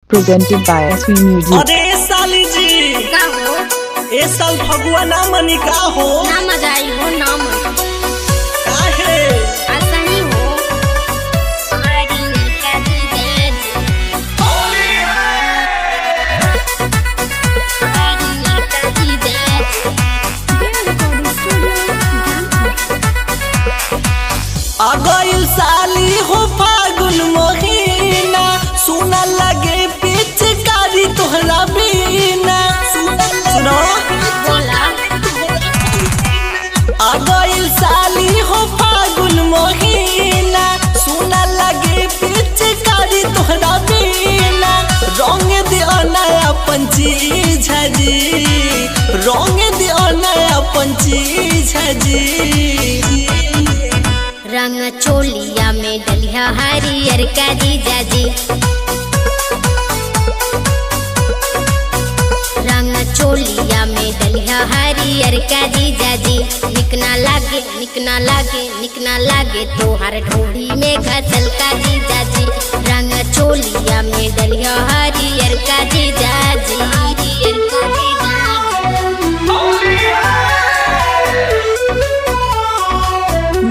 presented by SV Music. अरे साली जी का हो ए साल फगुआ ना मनी का हो ना मजा आई हो ना मन काहे ऐसा ही हो हमारी का दी दे हमारी का दी दे आ गइल साली हो फागुन महीना सुना लगे पिचकारी तोहरा बिना सुनो बोला आ गइल साली हो फागुन महीना सुना लगे पिचकारी तोहरा बिना रंग दिया नया पंची झजी रंग दिया नया पंची झजी रंग चोलिया में डलिया हरियर करी जाजी रंग चोलिया में डलिया हरियर करी जाजी निकना लागे निकना लागे निकना लागे तोहर ढोड़ी में घसल करी जाजी रंग चोलिया में डलिया हरियर करी जाजी हरियर करी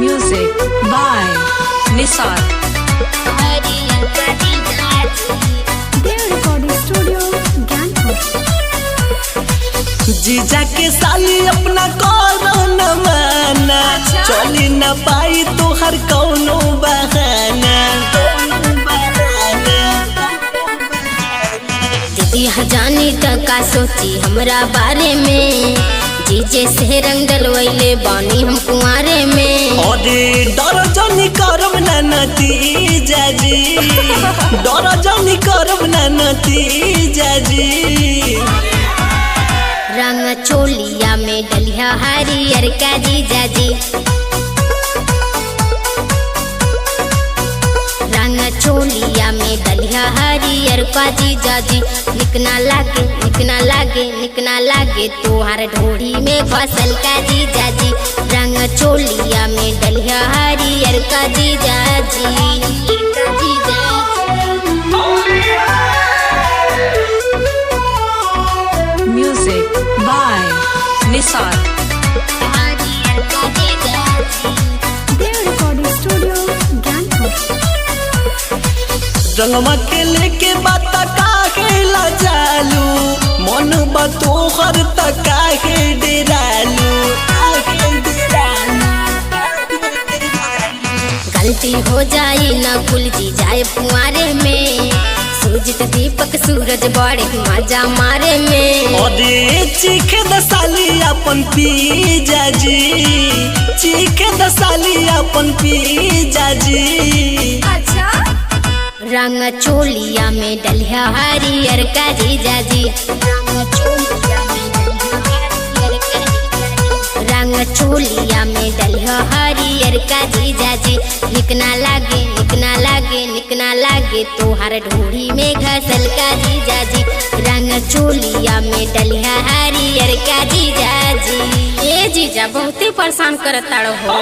Music by Nisar. हरियर करी जाजी Their recording studio, Ganpur. जीजा के साली अपना करो न माना चली न पाई तो हर कौनो बहाना दीदी जानी त का सोची हमरा बारे में जीजे से रंग डलवैले बानी हम कुंवारे में अरे डर जनी करब न नती जाजी डर जनी करब न नती जाजी रंग चोलिया में डलिया हरियर का जीजाजी रंग चोलिया में डलिया हरियर का जीजाजी निकना लागे निकना लागे निकना लागे तोहार ढोड़ी में फसल का जीजाजी रंग चोलिया में डलिया हरियर का जीजाजी Music by Nisar. हरियर का जीजाजी Their recording studio, Ganpur. रंगवा के लेके बात काहे ला जालू मन बतोहर त काहे डेरालू गलती हो जाई ना भूल जी जाए फुआरे में सूजित दीपक सूरज बड़े मजा मारे में अरे चीखे दसाली अपन पी जाजी चीखे दसाली अपन पी जाजी रंग चोलिया में डलिया हरियर का जीजाजी रंग चोलिया में डलिया हरियर का जीजाजी निकना लागे निकना लागे निकना लागे तोहर ढोड़ी में घसल का जीजाजी रंग चोलिया में डलिया हरियर का जीजाजी ए जीजा बहुते परेशान करता हो।